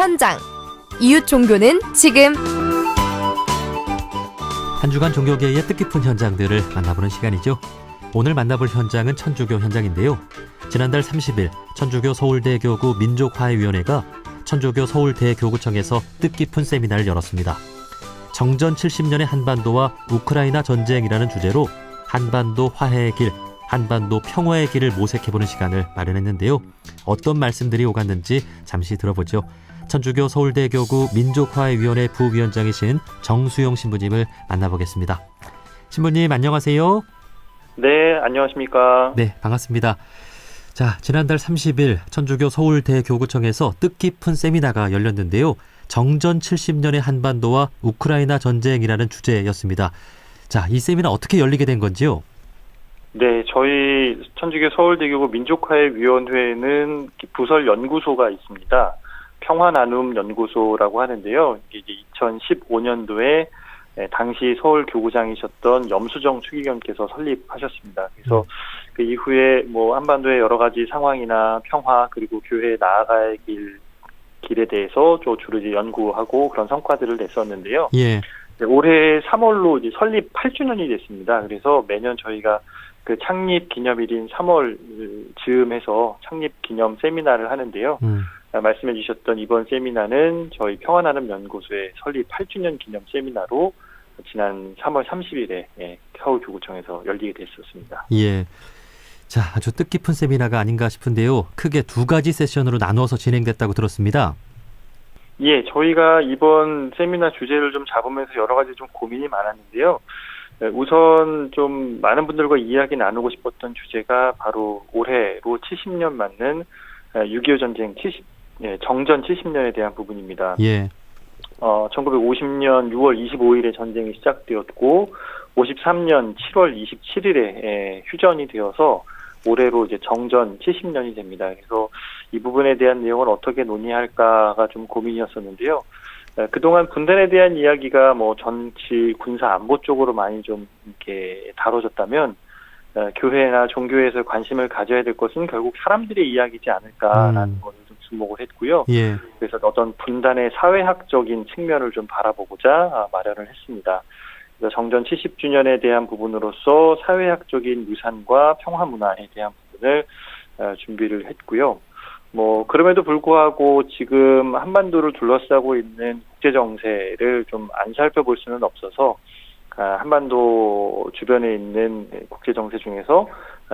현장. 이웃 종교는 지금. 한 주간 종교계의 뜻깊은 현장들을 만나보는 시간이죠. 오늘 만나볼 현장은 천주교 현장인데요. 지난달 30일 천주교 서울대교구 민족화해위원회가 천주교 서울대교구청에서 뜻깊은 세미나를 열었습니다. 정전 70년의 한반도와 우크라이나 전쟁이라는 주제로 한반도 화해의 길, 한반도 평화의 길을 모색해보는 시간을 마련했는데요. 어떤 말씀들이 오갔는지 잠시 들어보죠. 천주교 서울대교구 민족화해위원회 부위원장이신 정수용 신부님을 만나보겠습니다. 신부님 안녕하세요. 네, 안녕하십니까. 네, 반갑습니다. 자, 지난달 30일 천주교 서울대교구청에서 뜻깊은 세미나가 열렸는데요. 정전 70년의 한반도와 우크라이나 전쟁이라는 주제였습니다. 자, 이 세미나 어떻게 열리게 된 건지요? 네, 저희 천주교 서울대교구 민족화해위원회는 부설 연구소가 있습니다. 평화나눔연구소라고 하는데요. 이게 2015년도에 당시 서울교구장이셨던 염수정 추기경께서 설립하셨습니다. 그래서 그 이후에 한반도의 여러 가지 상황이나 평화 그리고 교회에 나아갈 길에 대해서 주로 연구하고 그런 성과들을 냈었는데요. 예. 올해 3월로 이제 설립 8주년이 됐습니다. 그래서 매년 저희가 그 창립 기념일인 3월 즈음해서 창립 기념 세미나를 하는데요. 말씀해 주셨던 이번 세미나는 저희 평화나눔연구소의 설립 8주년 기념 세미나로 지난 3월 30일에 서울교구청에서 열리게 됐었습니다. 예. 자, 아주 뜻깊은 세미나가 아닌가 싶은데요. 크게 두 가지 세션으로 나누어서 진행됐다고 들었습니다. 예, 저희가 이번 세미나 주제를 좀 잡으면서 여러 가지 좀 고민이 많았는데요. 우선 좀 많은 분들과 이야기 나누고 싶었던 주제가 바로 올해로 70년 맞는 6.25 전쟁 정전 70년에 대한 부분입니다. 예. 1950년 6월 25일에 전쟁이 시작되었고 53년 7월 27일에 휴전이 되어서 올해로 이제 정전 70년이 됩니다. 그래서 이 부분에 대한 내용을 어떻게 논의할까가 좀 고민이었었는데요. 그동안 분단에 대한 이야기가 정치, 군사, 안보 쪽으로 많이 좀 이렇게 다뤄졌다면 교회나 종교에서 관심을 가져야 될 것은 결국 사람들의 이야기지 않을까라는 것을 좀 주목을 했고요. 예. 그래서 어떤 분단의 사회학적인 측면을 좀 바라보고자 마련을 했습니다. 그래서 정전 70주년에 대한 부분으로서 사회학적인 유산과 평화문화에 대한 부분을 준비를 했고요. 그럼에도 불구하고 지금 한반도를 둘러싸고 있는 국제정세를 좀 안 살펴볼 수는 없어서 한반도 주변에 있는 국제정세 중에서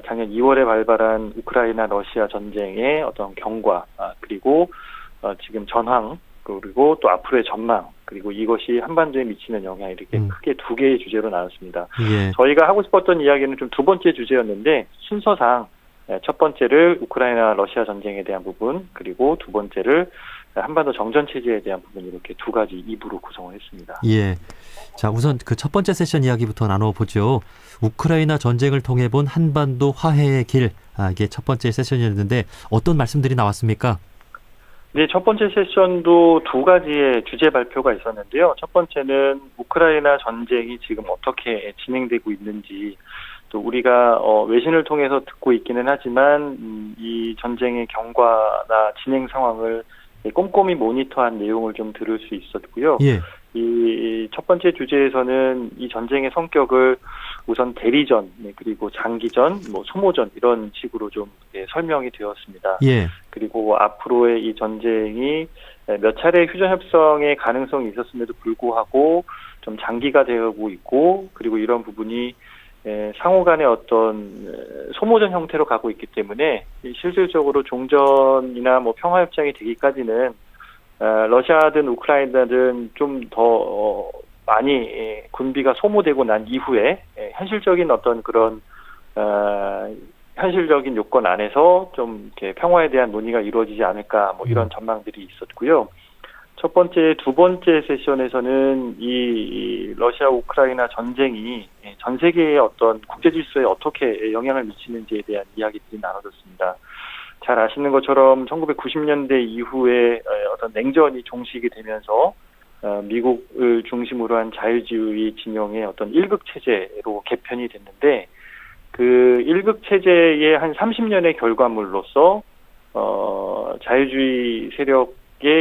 작년 2월에 발발한 우크라이나 러시아 전쟁의 어떤 경과, 그리고 지금 전황, 그리고 또 앞으로의 전망, 그리고 이것이 한반도에 미치는 영향, 이렇게 크게 두 개의 주제로 나눴습니다. 예. 저희가 하고 싶었던 이야기는 좀 두 번째 주제였는데 순서상 첫 번째를 우크라이나 러시아 전쟁에 대한 부분, 그리고 두 번째를 한반도 정전 체제에 대한 부분, 이렇게 두 가지 2부로 구성을 했습니다. 예. 자, 우선 그 첫 번째 세션 이야기부터 나눠보죠. 우크라이나 전쟁을 통해 본 한반도 화해의 길. 이게 첫 번째 세션이었는데 어떤 말씀들이 나왔습니까? 네, 첫 번째 세션도 두 가지의 주제 발표가 있었는데요. 첫 번째는 우크라이나 전쟁이 지금 어떻게 진행되고 있는지, 또 우리가 외신을 통해서 듣고 있기는 하지만 이 전쟁의 경과나 진행 상황을 꼼꼼히 모니터한 내용을 좀 들을 수 있었고요. 예. 이 첫 번째 주제에서는 이 전쟁의 성격을 우선 대리전, 그리고 장기전, 소모전 이런 식으로 좀 설명이 되었습니다. 예. 그리고 앞으로의 이 전쟁이 몇 차례 휴전 협상의 가능성이 있었음에도 불구하고 좀 장기가 되고 있고, 그리고 이런 부분이 상호 간의 어떤 소모전 형태로 가고 있기 때문에 실질적으로 종전이나 평화 협정이 되기까지는 러시아든 우크라이나든 좀 더 많이 군비가 소모되고 난 이후에 현실적인 어떤 그런 현실적인 요건 안에서 좀 이렇게 평화에 대한 논의가 이루어지지 않을까, 이런 전망들이 있었고요. 첫 번째, 두 번째 세션에서는 이 러시아 우크라이나 전쟁이 전 세계의 어떤 국제 질서에 어떻게 영향을 미치는지에 대한 이야기들이 나눠졌습니다. 잘 아시는 것처럼 1990년대 이후에 어떤 냉전이 종식이 되면서 미국을 중심으로 한 자유주의 진영의 어떤 일극 체제로 개편이 됐는데, 그 일극 체제의 한 30년의 결과물로서 자유주의 세력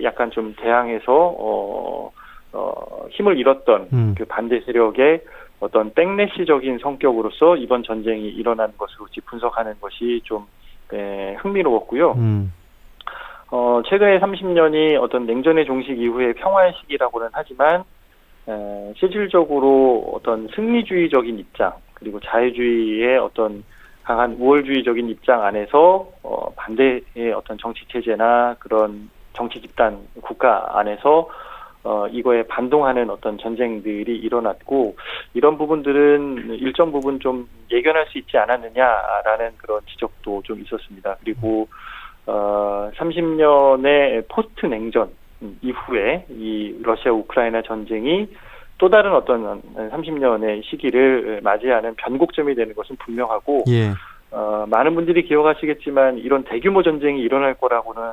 약간 좀 대항해서 힘을 잃었던 그 반대 세력의 어떤 백래시적인 성격으로서 이번 전쟁이 일어난 것으로 분석하는 것이 좀 흥미로웠고요. 최근의 30년이 어떤 냉전의 종식 이후의 평화의 시기라고는 하지만 실질적으로 어떤 승리주의적인 입장 그리고 자유주의의 어떤 강한 우월주의적인 입장 안에서 반대의 어떤 정치 체제나 그런 정치 집단 국가 안에서 이거에 반동하는 어떤 전쟁들이 일어났고 이런 부분들은 일정 부분 좀 예견할 수 있지 않았느냐라는 그런 지적도 좀 있었습니다. 그리고 30년의 포스트 냉전 이후에 이 러시아 우크라이나 전쟁이 또 다른 어떤 30년의 시기를 맞이하는 변곡점이 되는 것은 분명하고 예. 많은 분들이 기억하시겠지만 이런 대규모 전쟁이 일어날 거라고는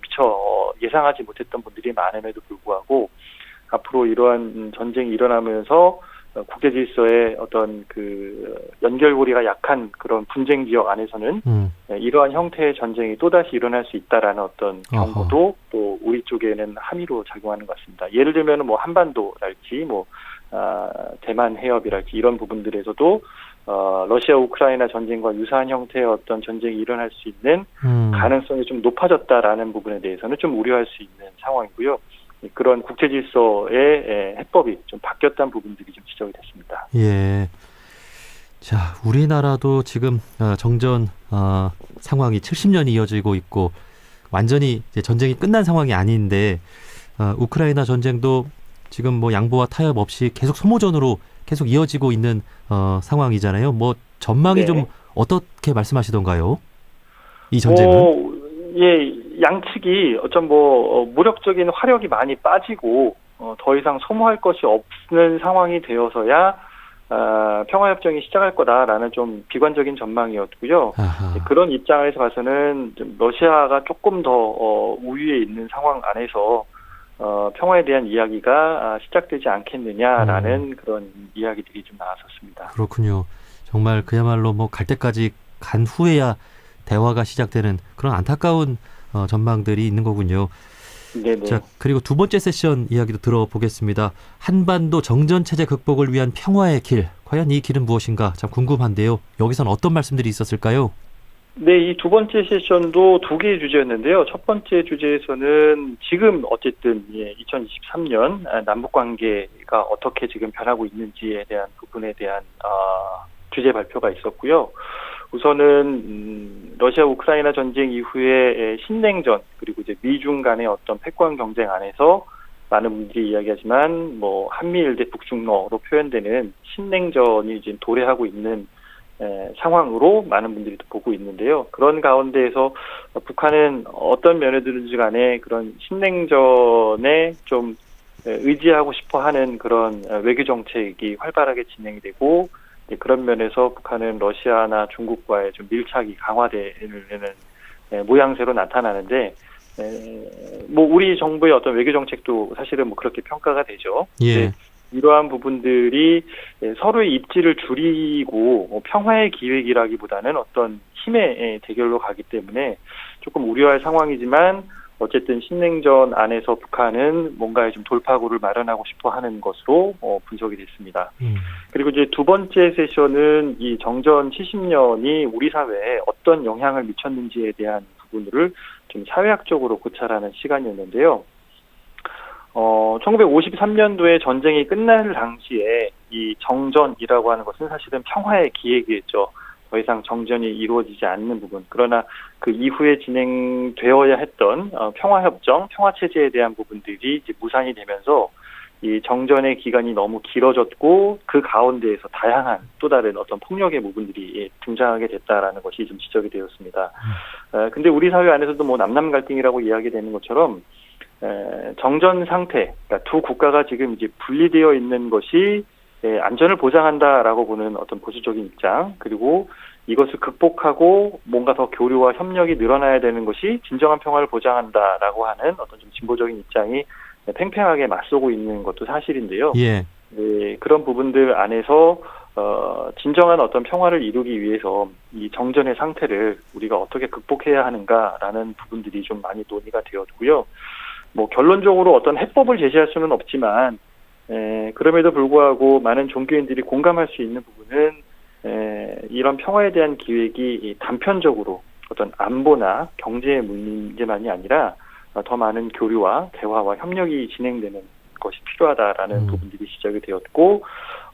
미처 예상하지 못했던 분들이 많음에도 불구하고 앞으로 이러한 전쟁이 일어나면서 국제 질서의 어떤 그 연결고리가 약한 그런 분쟁 지역 안에서는 이러한 형태의 전쟁이 또다시 일어날 수 있다라는 어떤 경고도 또 우리 쪽에는 함의로 작용하는 것 같습니다. 예를 들면 뭐 한반도랄지 뭐 대만 해협이랄지 이런 부분들에서도 러시아 우크라이나 전쟁과 유사한 형태의 어떤 전쟁이 일어날 수 있는 가능성이 좀 높아졌다라는 부분에 대해서는 좀 우려할 수 있는 상황이고요. 그런 국제 질서의 해법이 좀 바뀌었다는 부분들이 좀 지적이 됐습니다. 예. 자, 우리나라도 지금 정전 상황이 70년이 이어지고 있고 완전히 이제 전쟁이 끝난 상황이 아닌데 우크라이나 전쟁도 지금 뭐 양보와 타협 없이 계속 소모전으로 계속 이어지고 있는 상황이잖아요. 뭐 전망이 좀 어떻게 말씀하시던가요? 이 전쟁은? 예, 양측이 어쩜 무력적인 화력이 많이 빠지고 더 이상 소모할 것이 없는 상황이 되어서야 평화협정이 시작할 거다라는 좀 비관적인 전망이었고요. 그런 입장에서 봐서는 좀 러시아가 조금 더 우위에 있는 상황 안에서 평화에 대한 이야기가 시작되지 않겠느냐라는 그런 이야기들이 좀 나왔었습니다. 그렇군요. 정말 그야말로 뭐 갈 때까지 간 후에야 대화가 시작되는 그런 안타까운 전망들이 있는 거군요. 네네. 자, 그리고 두 번째 세션 이야기도 들어보겠습니다. 한반도 정전체제 극복을 위한 평화의 길. 과연 이 길은 무엇인가 참 궁금한데요. 여기선 어떤 말씀들이 있었을까요? 네, 이 두 번째 세션도 두 개의 주제였는데요. 첫 번째 주제에서는 지금 어쨌든 2023년 남북 관계가 어떻게 지금 변하고 있는지에 대한 부분에 대한 주제 발표가 있었고요. 우선은 러시아 우크라이나 전쟁 이후에 신냉전 그리고 이제 미중 간의 어떤 패권 경쟁 안에서 많은 분들이 이야기하지만 뭐 한미일 대 북중러로 표현되는 신냉전이 이제 도래하고 있는 상황으로 많은 분들이 보고 있는데요. 그런 가운데에서 북한은 어떤 면에든지 간에 그런 신냉전에 좀 의지하고 싶어하는 그런 외교 정책이 활발하게 진행이 되고 그런 면에서 북한은 러시아나 중국과의 좀 밀착이 강화되는 모양새로 나타나는데 뭐 우리 정부의 어떤 외교 정책도 사실은 뭐 그렇게 평가가 되죠. 예. 이러한 부분들이 서로의 입지를 줄이고 평화의 기획이라기보다는 어떤 힘의 대결로 가기 때문에 조금 우려할 상황이지만 어쨌든 신냉전 안에서 북한은 뭔가의 좀 돌파구를 마련하고 싶어 하는 것으로 분석이 됐습니다. 그리고 이제 두 번째 세션은 이 정전 70년이 우리 사회에 어떤 영향을 미쳤는지에 대한 부분을 좀 사회학적으로 고찰하는 시간이었는데요. 1953년도에 전쟁이 끝날 당시에 이 정전이라고 하는 것은 사실은 평화의 기획이었죠. 더 이상 정전이 이루어지지 않는 부분. 그러나 그 이후에 진행되어야 했던 평화협정, 평화체제에 대한 부분들이 이제 무산이 되면서 이 정전의 기간이 너무 길어졌고 그 가운데에서 다양한 또 다른 어떤 폭력의 부분들이 등장하게 됐다라는 것이 좀 지적이 되었습니다. 근데 우리 사회 안에서도 뭐 남남 갈등이라고 이야기되는 것처럼 정전 상태, 그러니까 두 국가가 지금 이제 분리되어 있는 것이 안전을 보장한다라고 보는 어떤 보수적인 입장, 그리고 이것을 극복하고 뭔가 더 교류와 협력이 늘어나야 되는 것이 진정한 평화를 보장한다라고 하는 어떤 좀 진보적인 입장이 팽팽하게 맞서고 있는 것도 사실인데요. 예. 네, 그런 부분들 안에서 진정한 어떤 평화를 이루기 위해서 이 정전의 상태를 우리가 어떻게 극복해야 하는가라는 부분들이 좀 많이 논의가 되었고요. 뭐 결론적으로 어떤 해법을 제시할 수는 없지만 그럼에도 불구하고 많은 종교인들이 공감할 수 있는 부분은 이런 평화에 대한 기획이 단편적으로 어떤 안보나 경제 문제만이 아니라 더 많은 교류와 대화와 협력이 진행되는 것이 필요하다라는 부분들이 시작이 되었고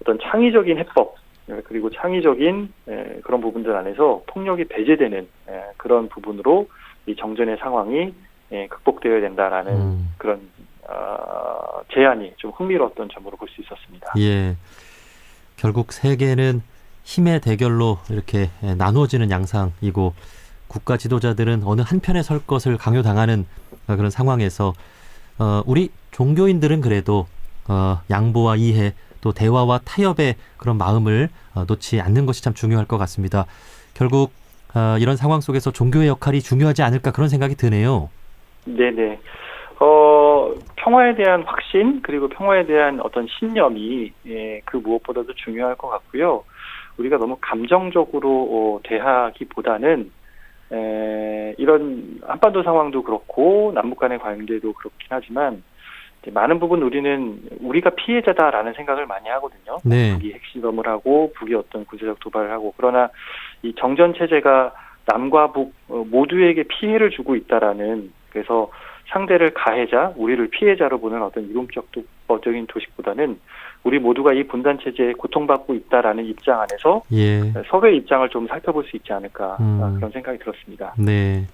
어떤 창의적인 해법 그리고 창의적인 그런 부분들 안에서 폭력이 배제되는 그런 부분으로 이 정전의 상황이 극복되어야 된다라는 그런 제안이 좀 흥미로웠던 점으로 볼 수 있었습니다. 예, 결국 세계는 힘의 대결로 이렇게 나누어지는 양상이고 국가 지도자들은 어느 한편에 설 것을 강요당하는 그런 상황에서 우리 종교인들은 그래도 양보와 이해 또 대화와 타협의 그런 마음을 놓지 않는 것이 참 중요할 것 같습니다. 결국 이런 상황 속에서 종교의 역할이 중요하지 않을까 그런 생각이 드네요. 네네. 평화에 대한 확신 그리고 평화에 대한 어떤 신념이 그 무엇보다도 중요할 것 같고요. 우리가 너무 감정적으로 대하기보다는 이런 한반도 상황도 그렇고 남북 간의 관계도 그렇긴 하지만 많은 부분 우리는 우리가 피해자다라는 생각을 많이 하거든요. 네. 북이 핵실험을 하고 북이 어떤 군사적 도발을 하고 그러나 이 정전 체제가 남과 북 모두에게 피해를 주고 있다라는 그래서 상대를 가해자, 우리를 피해자로 보는 어떤 이론적인 도식보다는 우리 모두가 이 분단 체제에 고통받고 있다라는 입장 안에서 예. 서로의 입장을 좀 살펴볼 수 있지 않을까 그런 생각이 들었습니다. 네,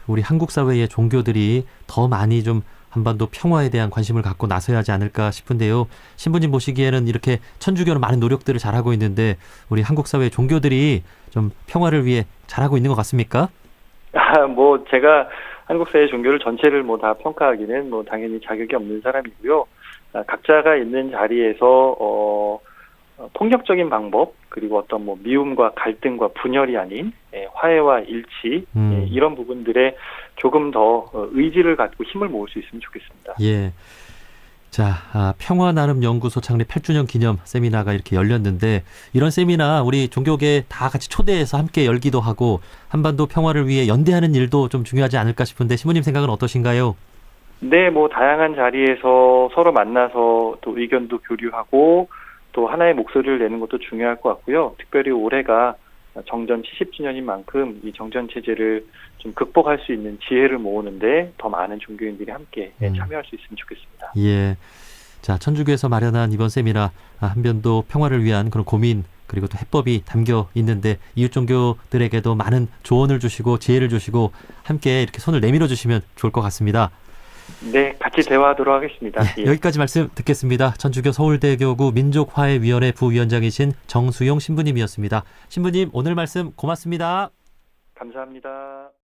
우리 한국 사회의 종교들이 더 많이 좀 한반도 평화에 대한 관심을 갖고 나서야 하지 않을까 싶은데요. 신부님 보시기에는 이렇게 천주교는 많은 노력들을 잘하고 있는데 우리 한국 사회의 종교들이 좀 평화를 위해 잘하고 있는 것 같습니까? 뭐 제가 한국 사회 종교를 전체를 뭐 다 평가하기는 뭐 당연히 자격이 없는 사람이고요. 각자가 있는 자리에서 폭력적인 방법 그리고 어떤 뭐 미움과 갈등과 분열이 아닌 화해와 일치 이런 부분들에 조금 더 의지를 갖고 힘을 모을 수 있으면 좋겠습니다. 예. 자, 평화나눔연구소 창립 8주년 기념 세미나가 이렇게 열렸는데 이런 세미나 우리 종교계 다 같이 초대해서 함께 열기도 하고 한반도 평화를 위해 연대하는 일도 좀 중요하지 않을까 싶은데 신부님 생각은 어떠신가요? 네, 뭐 다양한 자리에서 서로 만나서 또 의견도 교류하고 또 하나의 목소리를 내는 것도 중요할 것 같고요. 특별히 올해가 정전 70주년인 만큼 이 정전 체제를 좀 극복할 수 있는 지혜를 모으는데 더 많은 종교인들이 함께 참여할 수 있으면 좋겠습니다. 예. 자, 천주교에서 마련한 이번 세미나 한반도 평화를 위한 그런 고민 그리고 또 해법이 담겨 있는데 이웃 종교들에게도 많은 조언을 주시고 지혜를 주시고 함께 이렇게 손을 내밀어 주시면 좋을 것 같습니다. 네, 같이 대화하도록 하겠습니다. 예. 여기까지 말씀 듣겠습니다. 천주교 서울대교구 민족화해위원회 부위원장이신 정수용 신부님이었습니다. 신부님 오늘 말씀 고맙습니다. 감사합니다.